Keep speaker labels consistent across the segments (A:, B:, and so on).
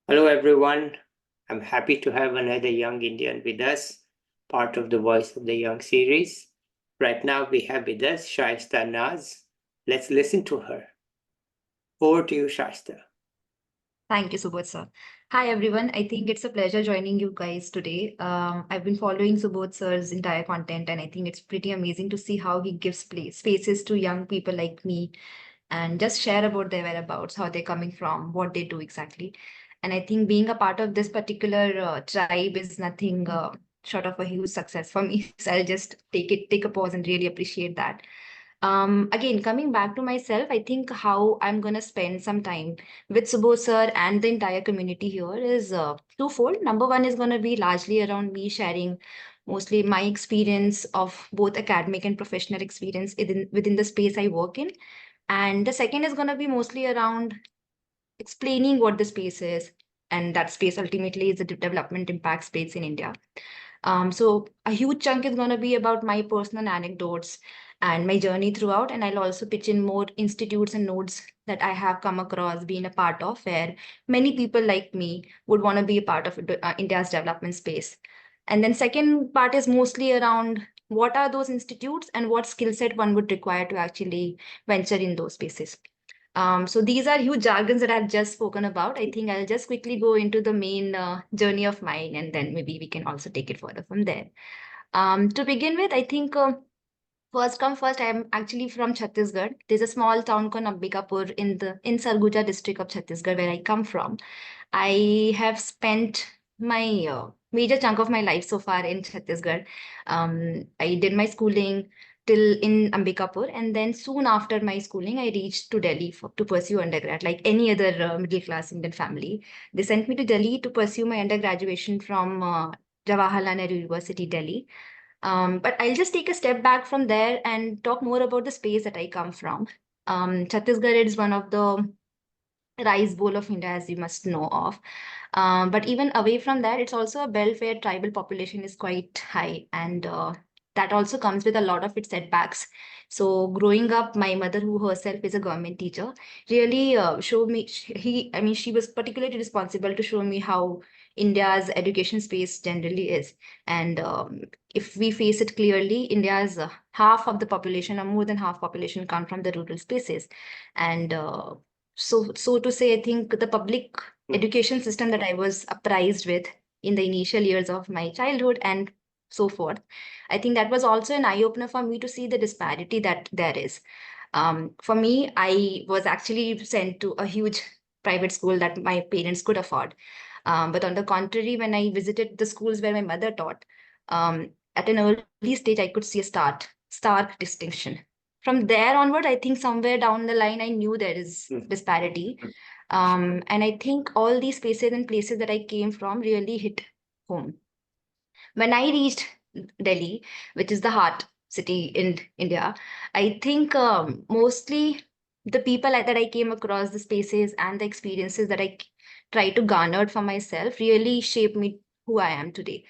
A: Hello, everyone. I'm happy to have another young Indian with us, part of the Voice of the Young series. Right now, we have with us Shaista Naaz. Let's listen to her. Over to you, Shaista.
B: Thank you, Subodh sir. Hi, everyone. I think it's a pleasure joining you guys today. I've been following Subodh sir's entire content, and I think it's pretty amazing to see how he gives spaces to young people like me and just share about their whereabouts, how they're coming from, what they do exactly. And I think being a part of this particular tribe is nothing short of a huge success for me. So I'll just take a pause and really appreciate that. Again, coming back to myself, I think how I'm gonna spend some time with Subodh sir and the entire community here is twofold. Number one is gonna be largely around me sharing mostly my experience of both academic and professional experience within the space I work in. And the second is gonna be mostly around explaining what the space is, and that space ultimately is the development impact space in India. So a huge chunk is going to be about my personal anecdotes and my journey throughout, and I'll also pitch in more institutes and nodes that I have come across, being a part of, where many people like me would want to be a part of India's development space. And then second part is mostly around what are those institutes and what skill set one would require to actually venture in those spaces. So these are huge jargons that I've just spoken about. I think I'll just quickly go into the main journey of mine, and then maybe we can also take it further from there. To begin with, I think first come first, I'm actually from Chhattisgarh. There's a small town called Ambikapur in Sarguja district of Chhattisgarh, where I come from. I have spent my major chunk of my life so far in Chhattisgarh. I did my schooling till in Ambikapur, and then soon after my schooling, I reached to Delhi to pursue undergrad, like any other middle class Indian family. They sent me to Delhi to pursue my undergraduation from Jawaharlal Nehru University, Delhi. But I'll just take a step back from there and talk more about the space that I come from. Chhattisgarh is one of the rice bowl of India, as you must know of. But even away from that, it's also a belt where tribal population is quite high, and that also comes with a lot of its setbacks. So growing up, my mother, who herself is a government teacher, really showed me. She was particularly responsible to show me how India's education space generally is, and if we face it clearly, India's half of the population, or more than half population, come from the rural spaces, and so to say, I think the public education system that I was apprised with in the initial years of my childhood and so forth, I think that was also an eye opener for me to see the disparity that there is. For me, I was actually sent to a huge private school that my parents could afford. But on the contrary, when I visited the schools where my mother taught, at an early stage, I could see a stark distinction. From there onward, I think somewhere down the line, I knew there is disparity. And I think all these spaces and places that I came from really hit home. When I reached Delhi, which is the heart city in India, I think mostly the people that I came across, the spaces and the experiences that I tried to garner for myself really shaped me who I am today.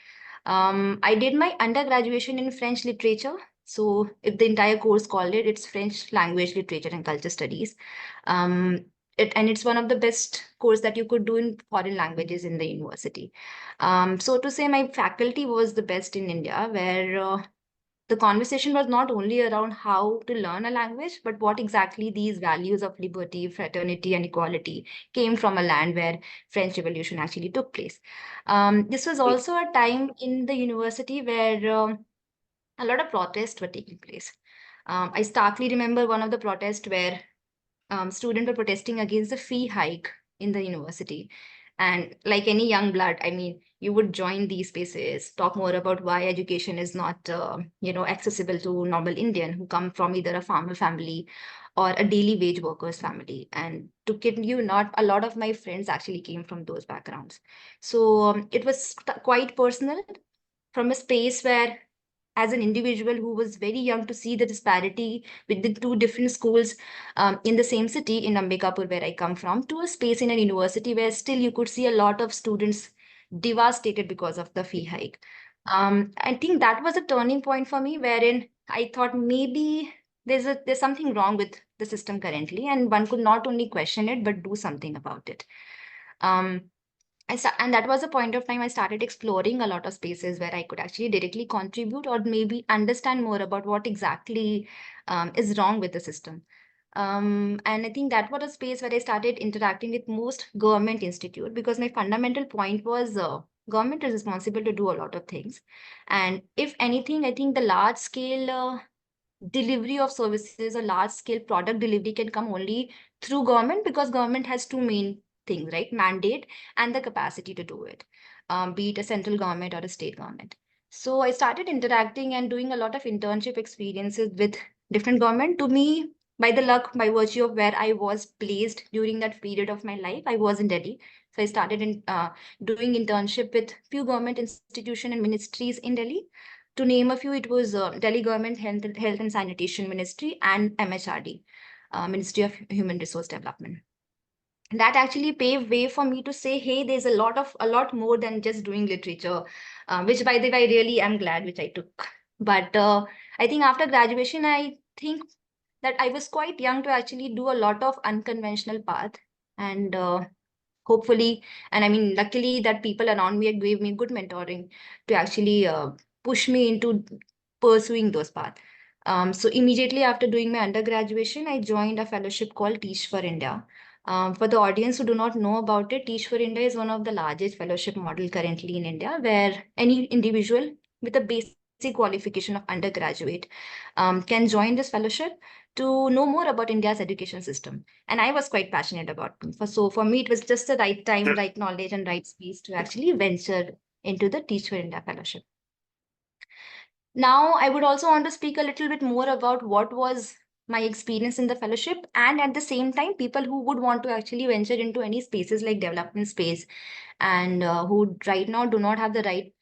B: I did my undergraduation in French literature. So, if the entire course called it, it's French language, literature, and culture studies. Um, it's one of the best course that you could do in foreign languages in the university. So to say, my faculty was the best in India, where the conversation was not only around how to learn a language, but what exactly these values of liberty, fraternity, and equality came from a land where French Revolution actually took place. This was also a time in the university where a lot of protests were taking place. I starkly remember one of the protests where students were protesting against the fee hike in the university. And like any young blood, I mean, you would join these spaces, talk more about why education is not, accessible to normal Indian who come from either a farmer family or a daily wage workers family. And to kid you not, a lot of my friends actually came from those backgrounds. So it was quite personal from a space where as an individual who was very young to see the disparity with the two different schools in the same city in Ambikapur, where I come from, to a space in a university where still you could see a lot of students devastated because of the fee hike. I think that was a turning point for me, wherein I thought maybe there's something wrong with the system currently, and one could not only question it but do something about it. Um, and that was a point of time I started exploring a lot of spaces where I could actually directly contribute or maybe understand more about what exactly is wrong with the system. And I think that was a space where I started interacting with most government institute, because my fundamental point was government is responsible to do a lot of things. And if anything, I think the large scale delivery of services or large scale product delivery can come only through government, because government has two main things, right? Mandate and the capacity to do it, be it a central government or a state government. So I started interacting and doing a lot of internship experiences with different government. To me, by the luck, by virtue of where I was placed during that period of my life, I was in Delhi. So I started doing internship with few government institution and ministries in Delhi. To name a few, it was Delhi Government Health and Sanitation Ministry and MHRD, Ministry of Human Resource Development. That actually paved way for me to say, hey, there's a lot more than just doing literature, which by the way, I really am glad which I took. But I think after graduation, I think that I was quite young to actually do a lot of unconventional path. And hopefully, and I mean, luckily that people around me gave me good mentoring to actually push me into pursuing those paths. So immediately after doing my undergraduation, I joined a fellowship called Teach for India. For the audience who do not know about it, Teach for India is one of the largest fellowship model currently in India, where any individual with a basic qualification of undergraduate can join this fellowship to know more about India's education system. And I was quite passionate about it. So for me, it was just the right time, right knowledge, and right space to actually venture into the Teach for India fellowship. Now, I would also want to speak a little bit more about what was my experience in the fellowship, and at the same time, people who would want to actually venture into any spaces like development space, and who right now do not have the right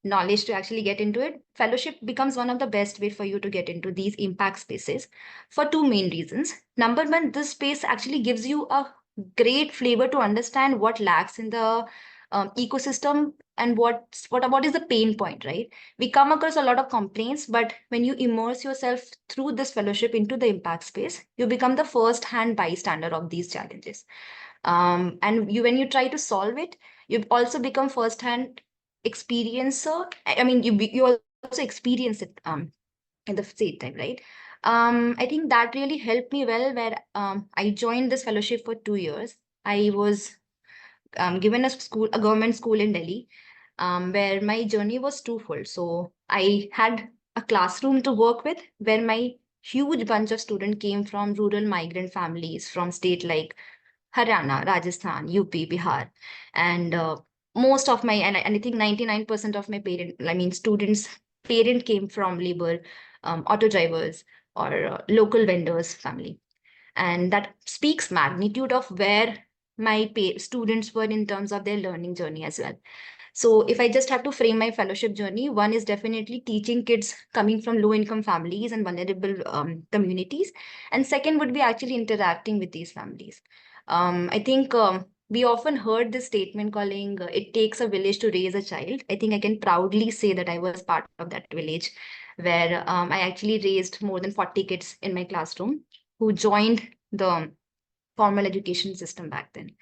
B: knowledge to actually get into it. Fellowship becomes one of the best way for you to get into these impact spaces for two main reasons. Number one, this space actually gives you a great flavor to understand what lacks in the ecosystem, and what is the pain point, right? We come across a lot of complaints, but when you immerse yourself through this fellowship into the impact space, you become the first hand bystander of these challenges. And when you try to solve it, you also become first hand experiencer. I mean, you also experience it in the same time, right? I think that really helped me well, where I joined this fellowship for 2 years. I was given a government school in Delhi, where my journey was twofold. So I had a classroom to work with, where my huge bunch of students came from rural migrant families from state like Haryana, Rajasthan, UP, Bihar, and most of my, and I think 99% of my students' parent came from labor, auto drivers, or local vendors' family. And that speaks magnitude of where my students were in terms of their learning journey as well. So if I just have to frame my fellowship journey, one is definitely teaching kids coming from low income families and vulnerable communities. And second would be actually interacting with these families. I think we often heard this statement calling it takes a village to raise a child. I think I can proudly say that I was part of that village, where I actually raised more than 40 kids in my classroom who joined the formal education system back then.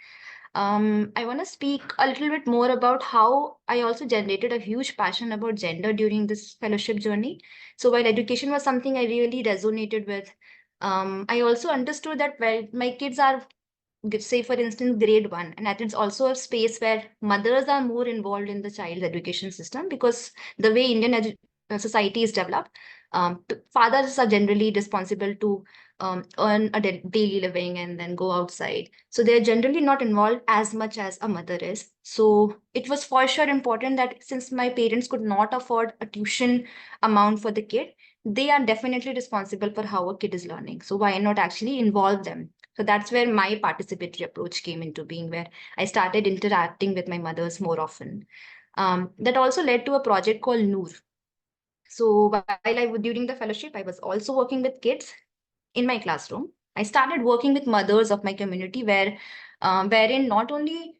B: I want to speak a little bit more about how I also generated a huge passion about gender during this fellowship journey. So while education was something I really resonated with, I also understood that while my kids are, say for instance, grade one, and that is also a space where mothers are more involved in the child's education system, because the way Indian society is developed, fathers are generally responsible to earn a daily living and then go outside. So they're generally not involved as much as a mother is. So it was for sure important that since my parents could not afford a tuition amount for the kid, they are definitely responsible for how a kid is learning. So why not actually involve them? So that's where my participatory approach came into being, where I started interacting with my mothers more often. That also led to a project called Noor. So while I was during the fellowship, I was also working with kids in my classroom. I started working with mothers of my community, wherein not only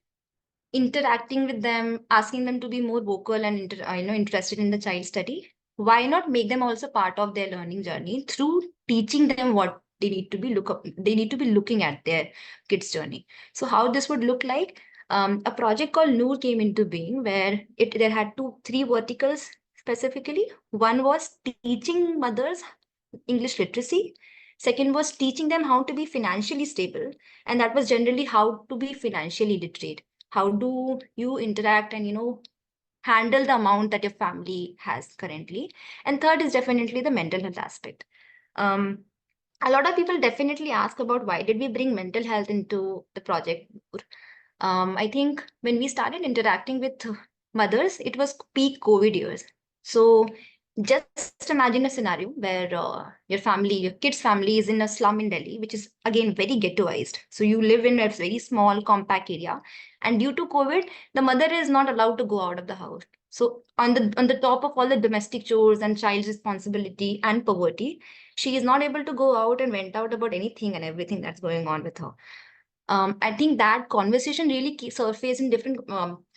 B: interacting with them, asking them to be more vocal and interested in the child study. Why not make them also part of their learning journey through teaching them what they need to be looking at their kids' journey. So how this would look like? a project called Noor came into being, where there had three verticals specifically. One was teaching mothers English literacy. Second was teaching them how to be financially stable. And that was generally how to be financially literate. How do you interact and, handle the amount that your family has currently. And third is definitely the mental health aspect. Um, a lot of people definitely ask about why did we bring mental health into the project. I think when we started interacting with mothers, it was peak COVID years. So just imagine a scenario where your kid's family is in a slum in Delhi, which is again very ghettoized. So you live in a very small, compact area, and due to COVID, the mother is not allowed to go out of the house. So on the top of all the domestic chores and child's responsibility and poverty, she is not able to go out and vent out about anything and everything that's going on with her. I think that conversation really surfaced in different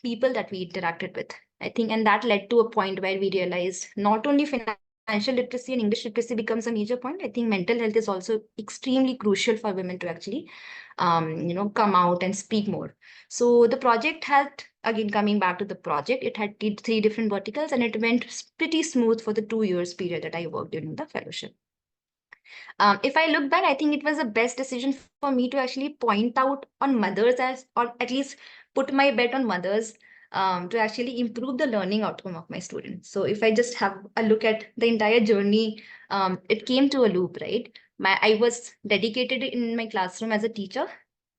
B: people that we interacted with. I think, and that led to a point where we realized not only financial literacy and English literacy becomes a major point. I think mental health is also extremely crucial for women to actually, come out and speak more. So the project had, again, coming back to the project, it had three different verticals, and it went pretty smooth for the 2 years period that I worked during the fellowship. If I look back, I think it was the best decision for me to actually point out on mothers or at least put my bet on mothers to actually improve the learning outcome of my students. So if I just have a look at the entire journey, it came to a loop, right? I was dedicated in my classroom as a teacher.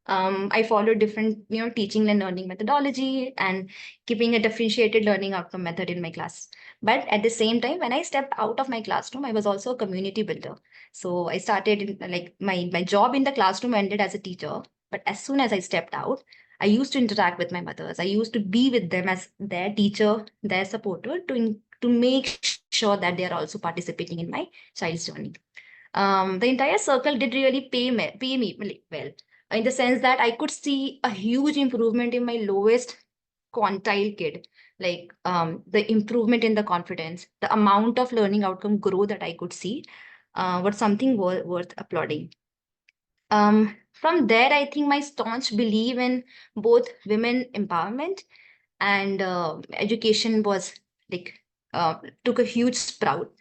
B: I followed different, teaching and learning methodology and keeping a differentiated learning outcome method in my class. But at the same time, when I stepped out of my classroom, I was also a community builder. So I started like my job in the classroom ended as a teacher. But as soon as I stepped out, I used to interact with my mothers. I used to be with them as their teacher, their supporter, to make sure that they are also participating in my child's journey. The entire circle did really pay me well, in the sense that I could see a huge improvement in my lowest quantile kid, like the improvement in the confidence, the amount of learning outcome growth that I could see was something worth applauding. From there, I think my staunch belief in both women empowerment and education was like took a huge sprout.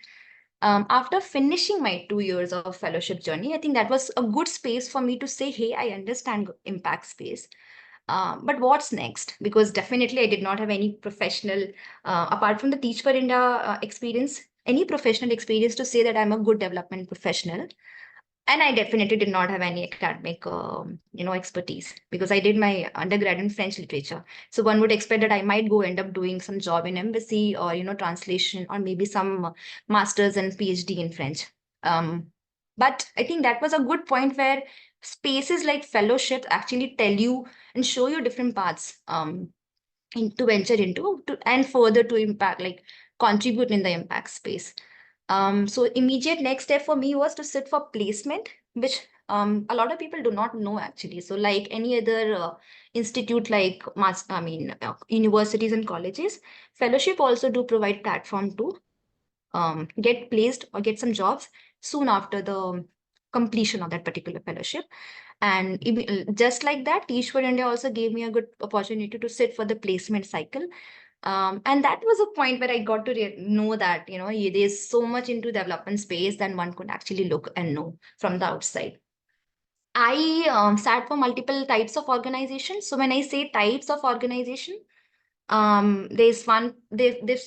B: After finishing my 2 years of fellowship journey, I think that was a good space for me to say, hey, I understand impact space. But what's next? Because definitely I did not have any professional, apart from the Teach for India experience, any professional experience to say that I'm a good development professional. And I definitely did not have any academic, expertise, because I did my undergrad in French literature. So one would expect that I might go end up doing some job in embassy or, translation, or maybe some master's and PhD in French. But I think that was a good point where spaces like fellowships actually tell you and show you different paths to venture into and further to impact, like contribute in the impact space. So immediate next step for me was to sit for placement, which a lot of people do not know actually. So like any other institute, like universities and colleges, fellowship also do provide platform to get placed or get some jobs soon after the completion of that particular fellowship. And just like that, Teach for India also gave me a good opportunity to sit for the placement cycle. And that was a point where I got to know that, there's so much into development space than one could actually look and know from the outside. I sat for multiple types of organizations. So when I say types of organization, there's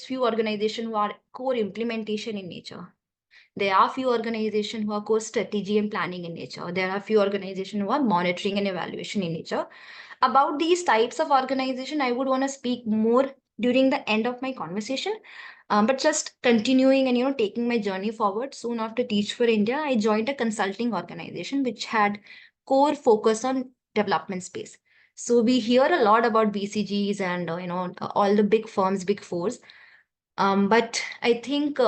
B: few organizations who are core implementation in nature. There are few organizations who are core strategy and planning in nature. There are few organizations who are monitoring and evaluation in nature. About these types of organization, I would want to speak more during the end of my conversation. But just continuing and taking my journey forward, soon after Teach for India, I joined a consulting organization which had core focus on development space. So we hear a lot about BCGs and all the big firms, big fours. But I think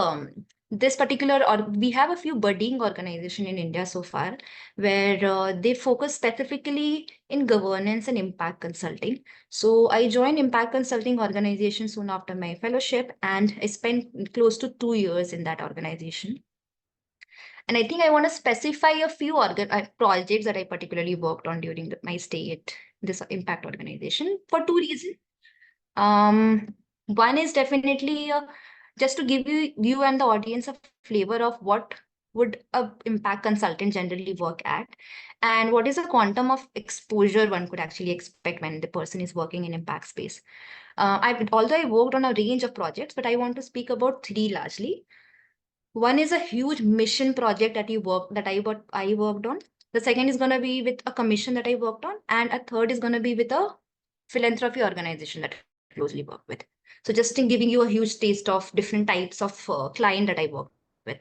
B: this particular, or we have a few budding organization in India so far, where they focus specifically in governance and impact consulting. So I joined impact consulting organization soon after my fellowship, and I spent close to 2 years in that organization. And I think I want to specify a few projects that I particularly worked on during my stay at this impact organization for two reasons. One is definitely just to give you and the audience a flavor of what would a impact consultant generally work at, and what is the quantum of exposure one could actually expect when the person is working in impact space. Although I worked on a range of projects, but I want to speak about three largely. One is a huge mission project I worked on. The second is going to be with a commission that I worked on, and a third is going to be with a philanthropy organization that I closely work with. So just in giving you a huge taste of different types of client that I work with.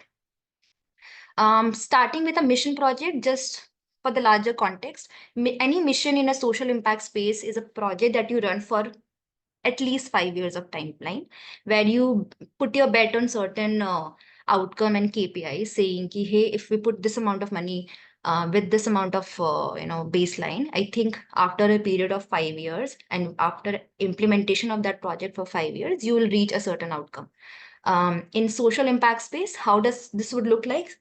B: Starting with a mission project, just for the larger context, any mission in a social impact space is a project that you run for at least 5 years of timeline, where you put your bet on certain outcome and KPI, saying ki, hey, if we put this amount of money with this amount of baseline, I think after a period of 5 years and after implementation of that project for 5 years, you will reach a certain outcome. In social impact space, how does this would look like?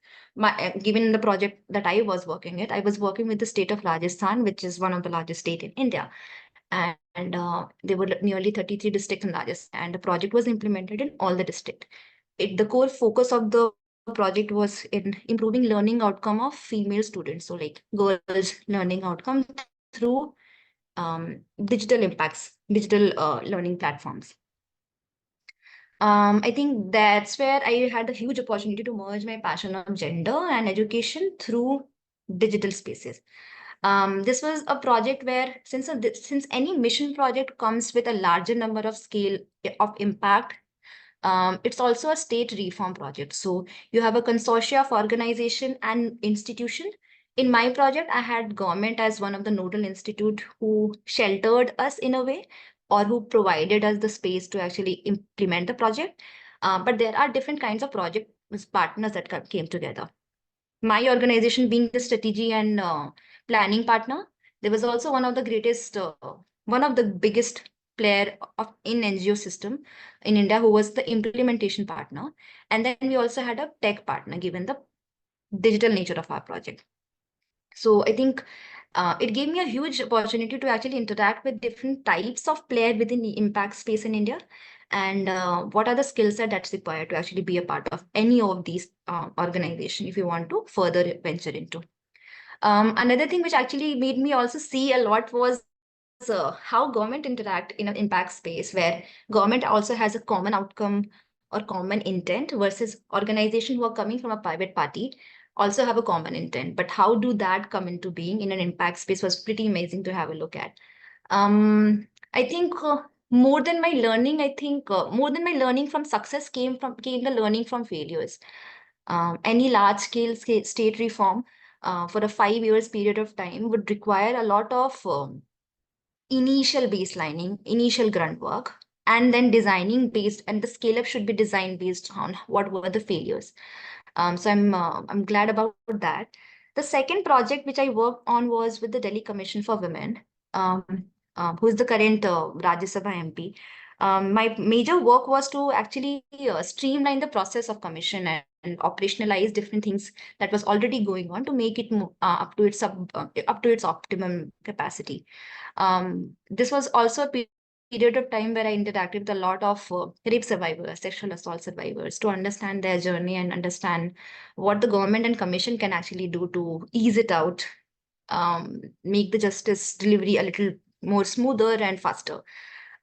B: Given the project that I was working at, I was working with the state of Rajasthan, which is one of the largest state in India. And there were nearly 33 districts in Rajasthan, and the project was implemented in all the districts. The core focus of the project was in improving learning outcome of female students, so like girls' learning outcome through digital learning platforms. I think that's where I had a huge opportunity to merge my passion of gender and education through digital spaces. This was a project where, since any mission project comes with a larger number of scale of impact, it's also a state reform project. So you have a consortia of organization and institution. In my project, I had government as one of the nodal institute who sheltered us in a way, or who provided us the space to actually implement the project. But there are different kinds of project partners that came together. My organization being the strategy and planning partner, there was also one of the biggest player in NGO system in India who was the implementation partner. And then we also had a tech partner given the digital nature of our project. So I think it gave me a huge opportunity to actually interact with different types of player within the impact space in India. And what are the skill set that's required to actually be a part of any of these organization if you want to further venture into. Another thing which actually made me also see a lot was how government interact in an impact space, where government also has a common outcome or common intent versus organization who are coming from a private party also have a common intent. But how do that come into being in an impact space was pretty amazing to have a look at. I think more than my learning, more than my learning from success came the learning from failures. Any large scale state reform for a 5 years period of time would require a lot of initial baselining, initial grunt work, and then designing based, and the scale up should be designed based on what were the failures. So I'm glad about that. The second project which I worked on was with the Delhi Commission for Women, who is the current Rajya Sabha MP. My major work was to actually streamline the process of commission and operationalize different things that was already going on to make it up to its optimum capacity. This was also a period of time where I interacted with a lot of rape survivors, sexual assault survivors, to understand their journey and understand what the government and commission can actually do to ease it out, make the justice delivery a little more smoother and faster.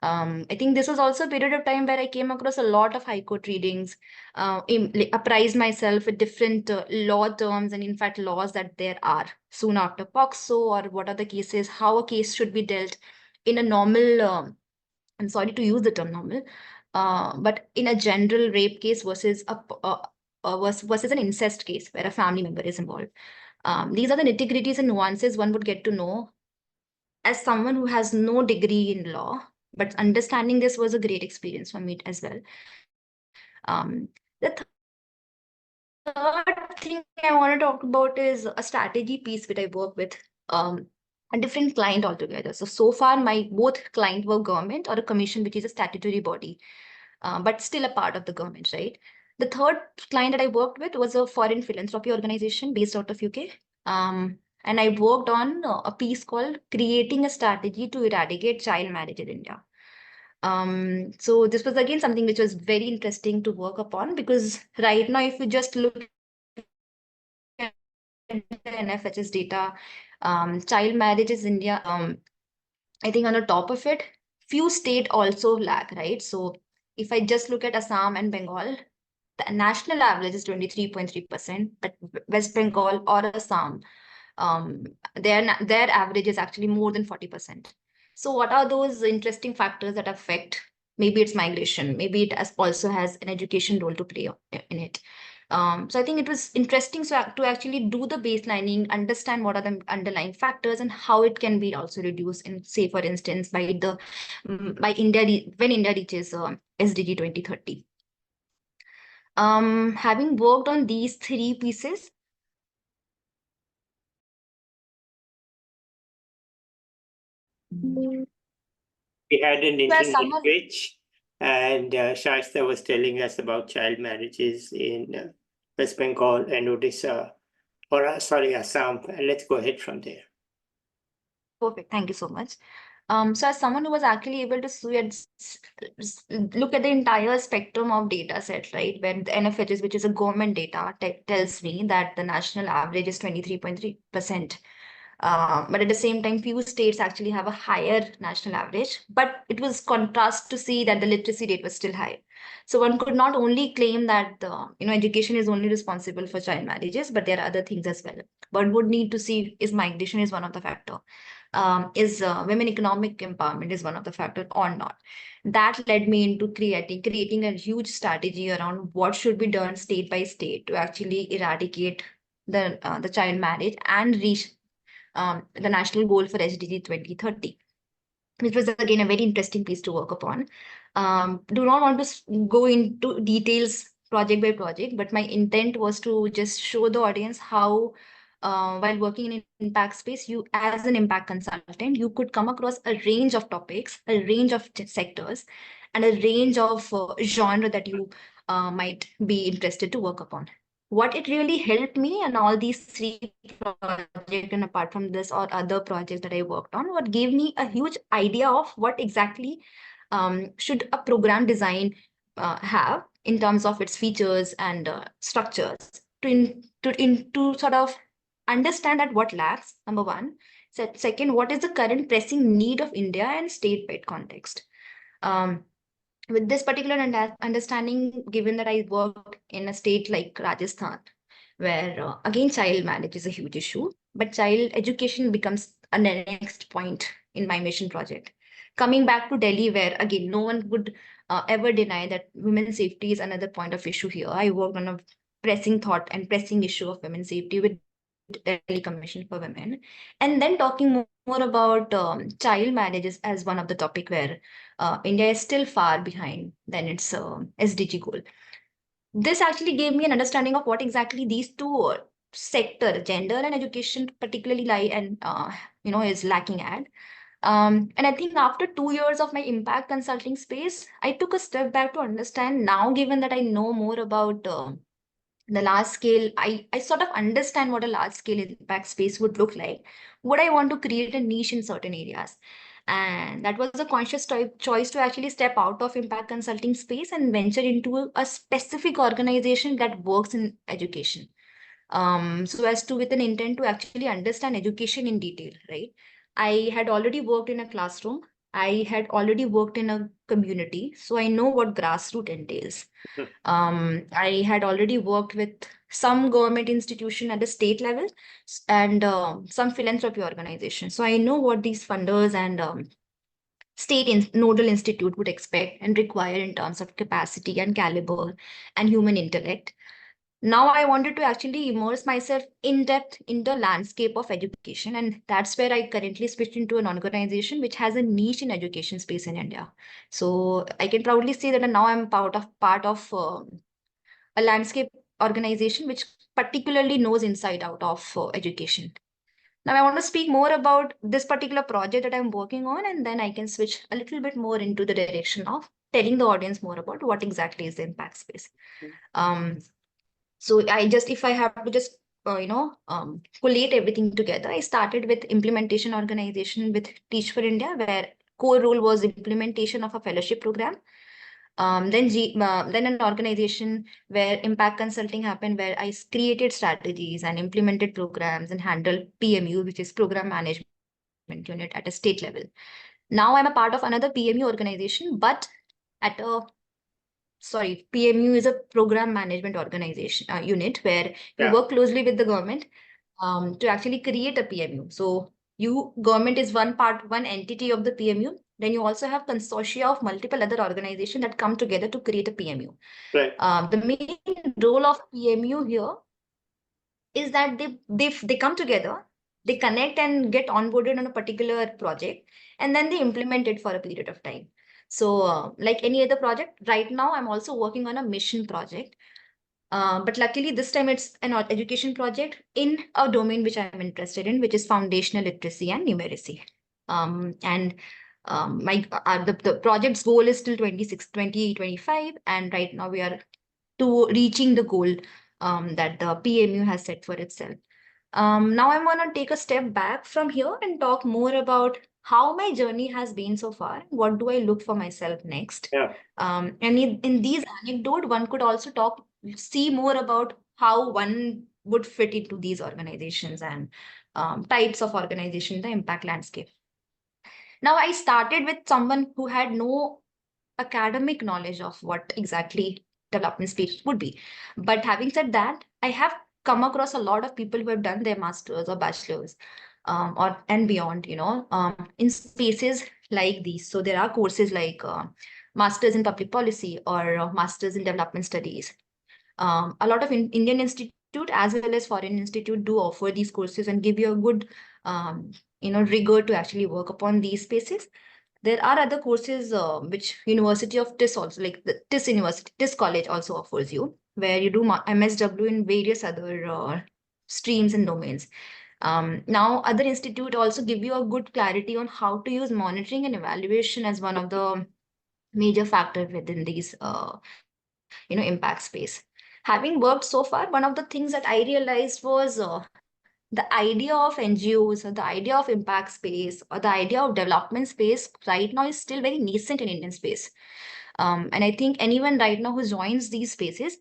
B: I think this was also a period of time where I came across a lot of high court readings, apprised myself with different law terms and in fact laws that there are soon after POXO, or what are the cases, how a case should be dealt in a normal, I'm sorry to use the term normal, but in a general rape case versus versus an incest case where a family member is involved. These are the nitty-gritties and nuances one would get to know as someone who has no degree in law, but understanding this was a great experience for me as well. The third thing I want to talk about is a strategy piece which I work with a different client altogether. So far, my both client were government or a commission, which is a statutory body, but still a part of the government, right? The third client that I worked with was a foreign philanthropy organization based out of UK. And I worked on a piece called Creating a Strategy to Eradicate Child Marriage in India. So this was again something which was very interesting to work upon, because right now, if you just look at the NFHS data, child marriages in India, I think on the top of it, few state also lag, right? So if I just look at Assam and Bengal, the national average is 23.3%, but West Bengal or Assam, their average is actually more than 40%. So what are those interesting factors that affect? Maybe it's migration, maybe it also has an education role to play in it. So I think it was interesting to actually do the baselining, understand what are the underlying factors and how it can be also reduced in, say, for instance, by India when India reaches SDG 2030. Having worked on these three pieces,
A: We had an
B: as
A: internet
B: someone,
A: glitch, and Shaista was telling us about child marriages in West Bengal and Odisha, or sorry, Assam. And let's go ahead from there.
B: perfect, thank you so much. So as someone who was actually able to look at the entire spectrum of data set, right, where the NFHS, which is a government data, tells me that the national average is 23.3%. But at the same time, few states actually have a higher national average, but it was contrast to see that the literacy rate was still high. So one could not only claim that education is only responsible for child marriages, but there are other things as well. One would need to see is migration is one of the factor. Is women economic empowerment is one of the factors or not? That led me into creating a huge strategy around what should be done state by state to actually eradicate the child marriage and reach the national goal for SDG 2030, which was again a very interesting piece to work upon. Do not want to go into details project by project, but my intent was to just show the audience how, while working in an impact space, you as an impact consultant, you could come across a range of topics, a range of sectors, and a range of genre that you might be interested to work upon. What it really helped me and all these three projects, and apart from this or other projects that I worked on, what gave me a huge idea of what exactly should a program design have in terms of its features and structures to sort of understand that what lacks, number one. Second, what is the current pressing need of India and state-wide context? Um, with this particular understanding, given that I work in a state like Rajasthan, where again child marriage is a huge issue, but child education becomes a next point in my mission project. Coming back to Delhi, where again no one would ever deny that women's safety is another point of issue here. I worked on a pressing thought and pressing issue of women's safety with Delhi Commission for Women, and then talking more about child marriages as one of the topic where India is still far behind than its SDG goal. This actually gave me an understanding of what exactly these two sector, gender and education, particularly lie and is lacking at. And I think after 2 years of my impact consulting space, I took a step back to understand now, given that I know more about the large scale, I sort of understand what a large scale impact space would look like. Would I want to create a niche in certain areas? And that was a conscious choice to actually step out of impact consulting space and venture into a specific organization that works in education. So as to with an intent to actually understand education in detail, right? I had already worked in a classroom. I had already worked in a community. So I know what grassroots entails. I had already worked with some government institution at the state level and some philanthropy organization. So I know what these funders and nodal institute would expect and require in terms of capacity and caliber and human intellect. Now I wanted to actually immerse myself in depth in the landscape of education, and that's where I currently switched into an organization which has a niche in education space in India. So I can proudly say that now I'm part of a landscape organization which particularly knows inside out of education. Now I want to speak more about this particular project that I'm working on, and then I can switch a little bit more into the direction of telling the audience more about what exactly is the impact space. Um, so if I have to just collate everything together, I started with implementation organization with Teach for India, where core role was implementation of a fellowship program. Then an organization where impact consulting happened, where I created strategies and implemented programs and handled PMU, which is program management unit at a state level. Now I'm a part of another PMU organization, but at a PMU is a program management organization unit where you work closely with the government to actually create a PMU. So government is one entity of the PMU. Then you also have consortia of multiple other organizations that come together to create a PMU.
A: Right.
B: The main role of PMU here is that they come together, they connect and get onboarded on a particular project, and then they implement it for a period of time. So like any other project, right now I'm also working on a mission project. But luckily this time it's an education project in a domain which I'm interested in, which is foundational literacy and numeracy. The project's goal is till 2025, and right now we are to reaching the goal that the PMU has set for itself. Now I'm going to take a step back from here and talk more about how my journey has been so far. What do I look for myself next? And in these anecdotes, one could also see more about how one would fit into these organizations and types of organization, the impact landscape. Now, I started with someone who had no academic knowledge of what exactly development space would be. But having said that, I have come across a lot of people who have done their masters or bachelors and beyond, in spaces like these. So there are courses like masters in public policy or masters in development studies. A lot of Indian institute as well as foreign institute do offer these courses and give you a good rigor to actually work upon these spaces. There are other courses which University of TIS also, like the TIS University, TIS College also offers you, where you do MSW in various other streams and domains. Now, other institute also give you a good clarity on how to use monitoring and evaluation as one of the major factor within these, impact space. Having worked so far, one of the things that I realized was the idea of NGOs or the idea of impact space or the idea of development space right now is still very nascent in Indian space. And I think anyone right now who joins these spaces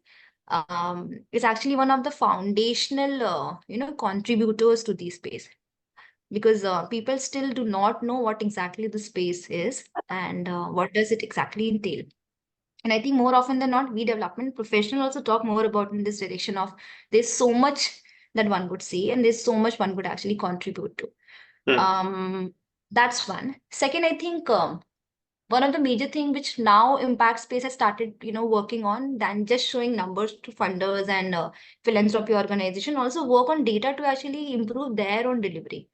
B: is actually one of the foundational, contributors to these space. Because people still do not know what exactly the space is and what does it exactly entail. And I think more often than not, we development professionals also talk more about in this direction of there's so much that one would see and there's so much one would actually contribute to. That's one. Second, I think one of the major thing which now impact space has started, working on than just showing numbers to funders and philanthropy organization, also work on data to actually improve their own delivery.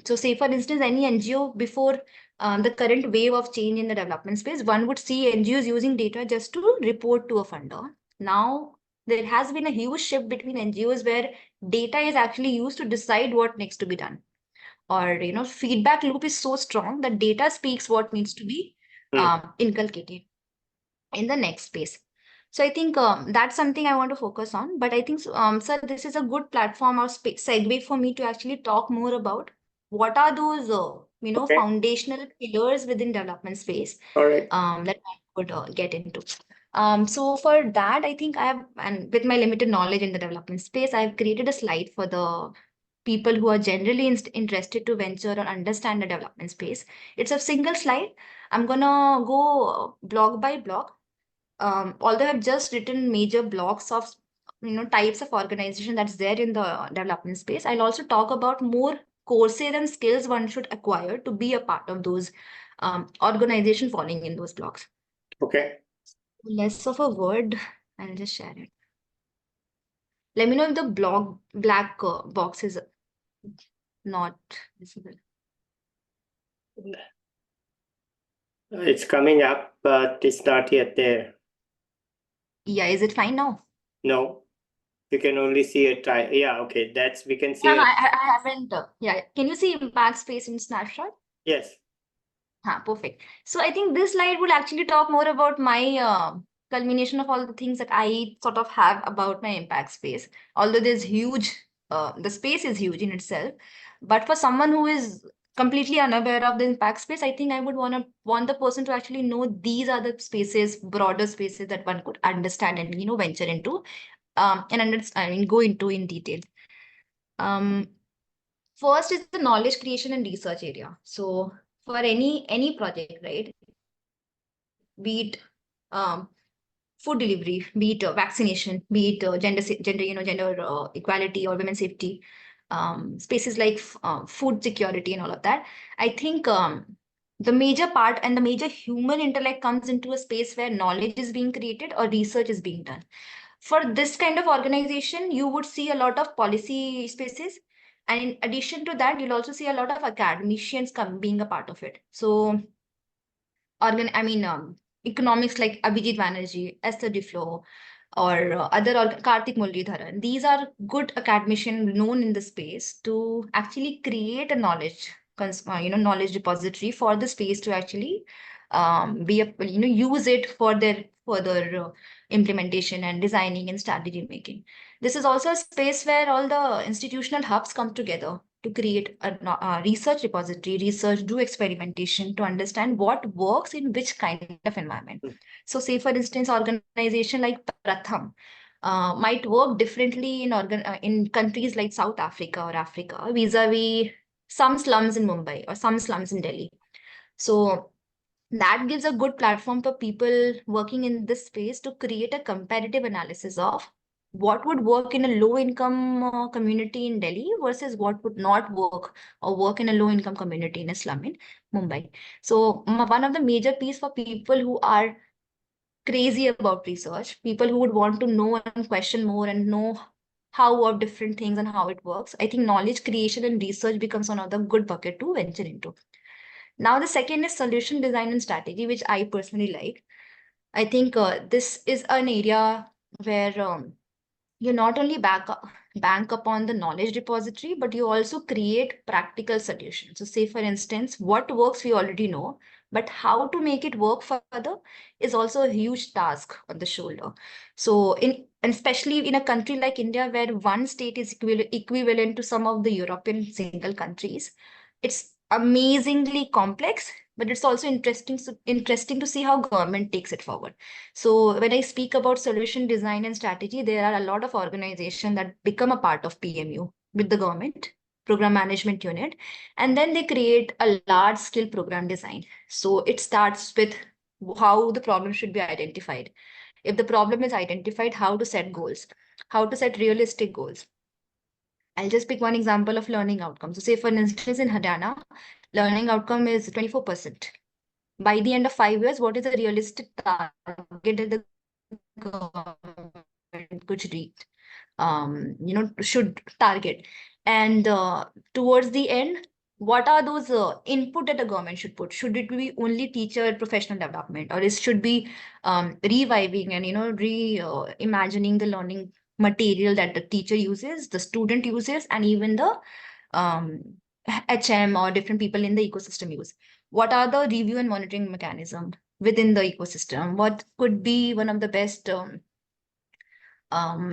B: So say for instance, any NGO before the current wave of change in the development space, one would see NGOs using data just to report to a funder. Now, there has been a huge shift between NGOs where data is actually used to decide what needs to be done. Or, feedback loop is so strong that data speaks what needs to be inculcated in the next space. So I think that's something I want to focus on. But I think, sir, this is a good platform or segue for me to actually talk more about what are those, foundational pillars within development space that I could get into. So for that, I think and with my limited knowledge in the development space, I've created a slide for the people who are generally interested to venture or understand the development space. It's a single slide. I'm gonna go block by block. Although I've just written major blocks of types of organization that's there in the development space, I'll also talk about more courses and skills one should acquire to be a part of those organization falling in those blocks.
A: Okay.
B: Less of a word, I'll just share it. Let me know if the black box is not visible.
A: It's coming up, but it's not yet there.
B: Yeah, is it fine now?
A: No, You can only see a tie. Yeah, okay. That's we can see
B: Yeah,
A: a
B: I haven't. Yeah, can you see impact space in snapshot?
A: yes.
B: Perfect. So I think this slide would actually talk more about my culmination of all the things that I sort of have about my impact space. Although there's huge, the space is huge in itself, but for someone who is completely unaware of the impact space, I think I would want the person to actually know these are the spaces, broader spaces that one could understand and venture into, and I mean go into in detail. Um, First is the knowledge creation and research area. So for any project, right? Be it food delivery, be it vaccination, be it gender equality or women's safety, spaces like food security and all of that. I think the major part and the major human intellect comes into a space where knowledge is being created or research is being done. For this kind of organization, you would see a lot of policy spaces. And in addition to that, you'll also see a lot of academicians being a part of it. So economics like Abhijit Banerjee, Esther Duflo, or Karthik Muralidharan. These are good academicians known in the space to actually create a knowledge repository for the space to actually use it for their further implementation and designing and strategy making. This is also a space where all the institutional hubs come together to create a research repository, research, do experimentation to understand what works in which kind of environment. So say, for instance, organization like Pratham might work differently in countries like South Africa or Africa vis-a-vis some slums in Mumbai or some slums in Delhi. So that gives a good platform for people working in this space to create a comparative analysis of what would work in a low income community in Delhi versus what would not work or work in a low income community in a slum in Mumbai. So one of the major piece for people who are crazy about research, people who would want to know and question more and know how of different things and how it works, I think knowledge creation and research becomes another good bucket to venture into. Now, the second is solution design and strategy, which I personally like. I think this is an area where you not only bank upon the knowledge repository, but you also create practical solutions. So say, for instance, what works we already know, but how to make it work further is also a huge task on the shoulder. So and especially in a country like India, where one state is equivalent to some of the European single countries, it's amazingly complex, but it's also interesting to see how government takes it forward. So when I speak about solution design and strategy, there are a lot of organizations that become a part of PMU with the government program management unit, and then they create a large scale program design. So it starts with how the problem should be identified. If the problem is identified, how to set goals, how to set realistic goals. I'll just pick one example of learning outcomes. So say, for instance, in Haryana, learning outcome is 24%. By the end of 5 years, what is a realistic target that the government could reach, should target? And towards the end, what are those input that the government should put? Should it be only teacher professional development, or it should be reviving and reimagining the learning material that the teacher uses, the student uses, and even the um, HM or different people in the ecosystem use? What are the review and monitoring mechanism within the ecosystem? What could be one of the best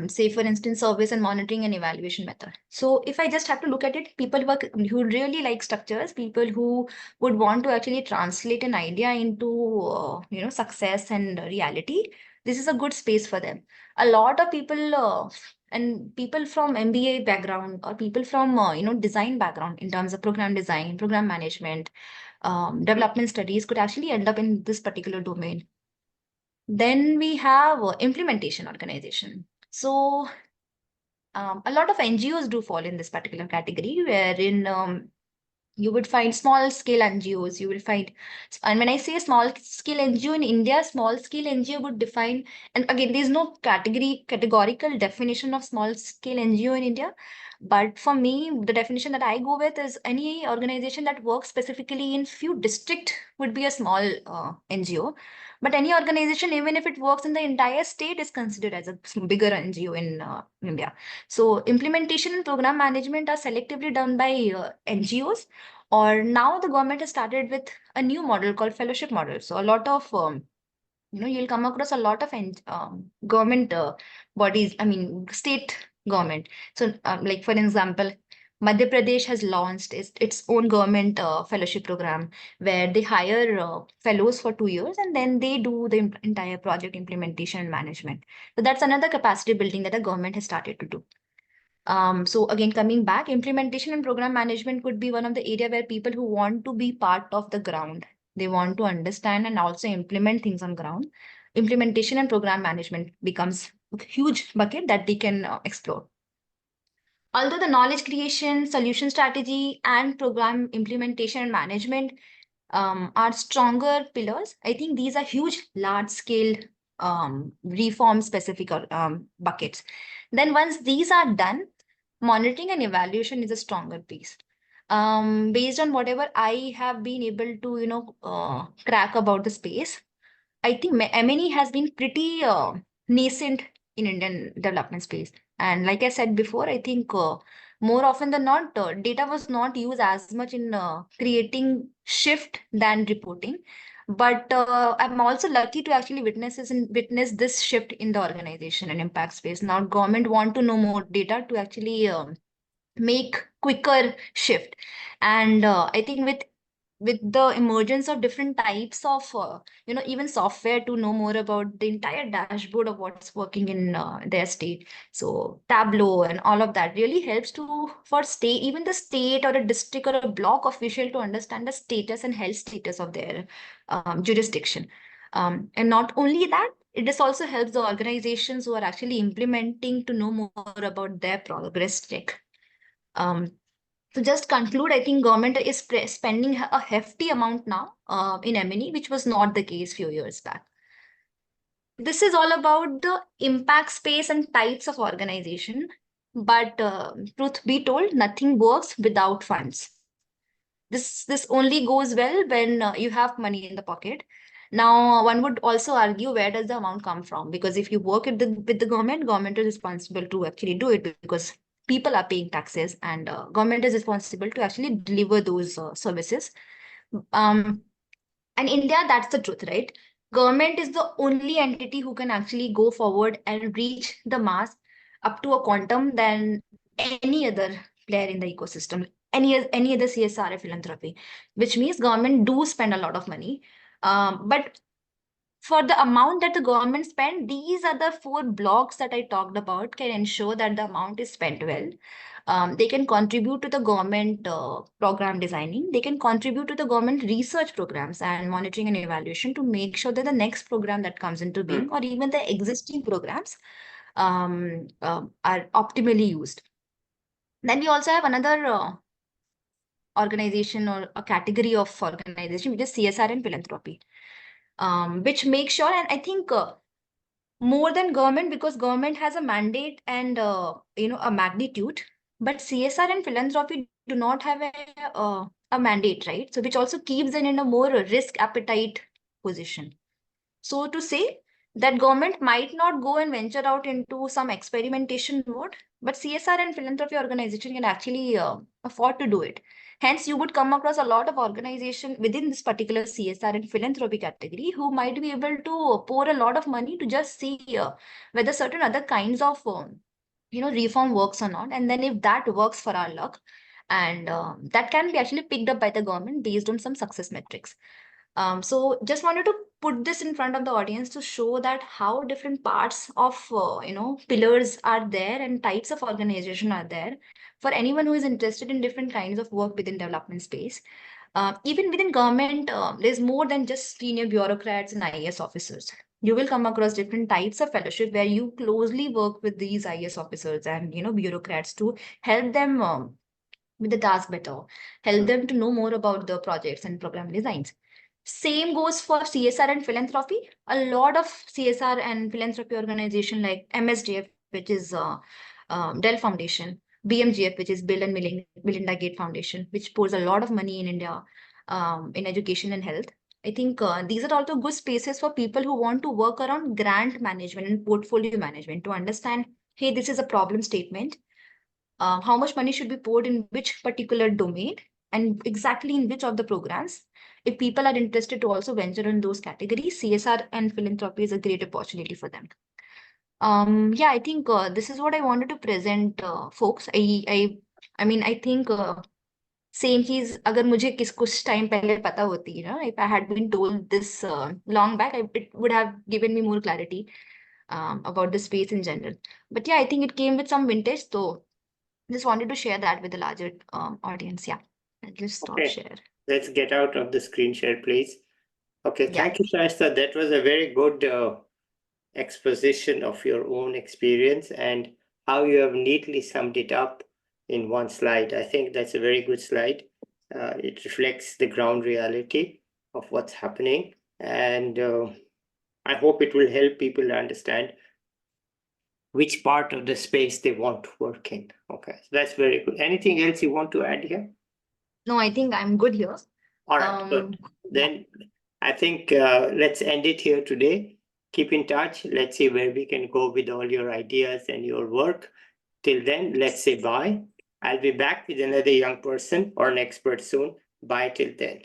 B: say, for instance, service and monitoring and evaluation method? So if I just have to look at it, people who really like structures, people who would want to actually translate an idea into success and reality, this is a good space for them. A lot of people and people from MBA background or people from design background in terms of program design, program management, development studies could actually end up in this particular domain. Then we have implementation organization. So a lot of NGOs do fall in this particular category, wherein you would find small scale NGOs. You will find, and when I say small scale NGO in India, small scale NGO would define, and again, there's no categorical definition of small scale NGO in India, But for me, the definition that I go with is any organization that works specifically in few district would be a small NGO. But any organization, even if it works in the entire state, is considered as a bigger NGO in India. So implementation and program management are selectively done by NGOs. Or now the government has started with a new model called fellowship model. So a lot of you'll come across a lot of government bodies, I mean, state government. So, like for example, Madhya Pradesh has launched its own government fellowship program where they hire fellows for 2 years and then they do the entire project implementation and management. So that's another capacity building that the government has started to do. So again, coming back, implementation and program management could be one of the area where people who want to be part of the ground, they want to understand and also implement things on ground. Implementation and program management becomes a huge bucket that they can explore. Although the knowledge creation, solution strategy, and program implementation and management are stronger pillars, I think these are huge, large-scale reform-specific buckets. Then once these are done, monitoring and evaluation is a stronger piece. Based on whatever I have been able to, crack about the space, I think M&E has been pretty nascent in Indian development space. And like I said before, I think more often than not, data was not used as much in creating shift than reporting. But I'm also lucky to actually witness this shift in the organization and impact space. Now, government want to know more data to actually make quicker shift. And I think with the emergence of different types of even software to know more about the entire dashboard of what's working in their state, so Tableau and all of that really helps to for state, even the state or a district or a block official to understand the status and health status of their jurisdiction. And not only that, it just also helps the organizations who are actually implementing to know more about their progress check. To just conclude, I think government is spending a hefty amount now in M&E, which was not the case few years back. This is all about the impact space and types of organization. But truth be told, nothing works without funds. This only goes well when you have money in the pocket. Now, one would also argue, where does the amount come from? Because if you work with the government is responsible to actually do it because people are paying taxes and government is responsible to actually deliver those services. And India, that's the truth, right? Government is the only entity who can actually go forward and reach the mass up to a quantum than any other player in the ecosystem, any other CSR or philanthropy, which means government do spend a lot of money. But for the amount that the government spend, these are the 4 blocks that I talked about can ensure that the amount is spent well. They can contribute to the government program designing. They can contribute to the government research programs and monitoring and evaluation to make sure that the next program that comes into being or even the existing programs are optimally used. Then we also have another organization or a category of organization, which is CSR and philanthropy, which makes sure, and I think more than government, because government has a mandate and a magnitude, but CSR and philanthropy do not have a mandate, right? So which also keeps them in a more risk appetite position. So to say that government might not go and venture out into some experimentation mode, but CSR and philanthropy organization can actually afford to do it. Hence, you would come across a lot of organization within this particular CSR and philanthropy category who might be able to pour a lot of money to just see whether certain other kinds of reform works or not. And then if that works for our luck, and that can be actually picked up by the government based on some success metrics. So just wanted to put this in front of the audience to show that how different parts of pillars are there and types of organization are there for anyone who is interested in different kinds of work within development space. Even within government, there's more than just senior bureaucrats and IAS officers. You will come across different types of fellowship where you closely work with these IAS officers and bureaucrats to help them with the task better, help them to know more about the projects and program designs. Same goes for CSR and philanthropy. A lot of CSR and philanthropy organization like MSDF, which is Dell Foundation, BMGF, which is Bill and Melinda Gates Foundation, which pours a lot of money in India in education and health. I think these are also good spaces for people who want to work around grant management and portfolio management to understand, hey, this is a problem statement. How much money should be poured in which particular domain and exactly in which of the programs. If people are interested to also venture in those categories, CSR and philanthropy is a great opportunity for them. Yeah, I think this is what I wanted to present, folks. I mean, I think same चीज अगर मुझे कुछ time पहले पता होती, you know, if I had been told this long back, it would have given me more clarity about the space in general. But yeah, I think it came with some vintage, so just wanted to share that with the larger audience. Yeah, I'll just stop
A: Okay.
B: share.
A: Let's get out of the screen share, please. Okay,
B: Yeah.
A: thank you, Shaista. That was a very good exposition of your own experience and how you have neatly summed it up in one slide. I think that's a very good slide. It reflects the ground reality of what's happening, and I hope it will help people understand which part of the space they want to work in. Okay, so that's very good. Anything else you want to add here?
B: No, I think I'm good here.
A: All right, good. Then I think let's end it here today. Keep in touch. Let's see where we can go with all your ideas and your work. Till then, let's say bye. I'll be back with another young person or an expert soon. Bye till then.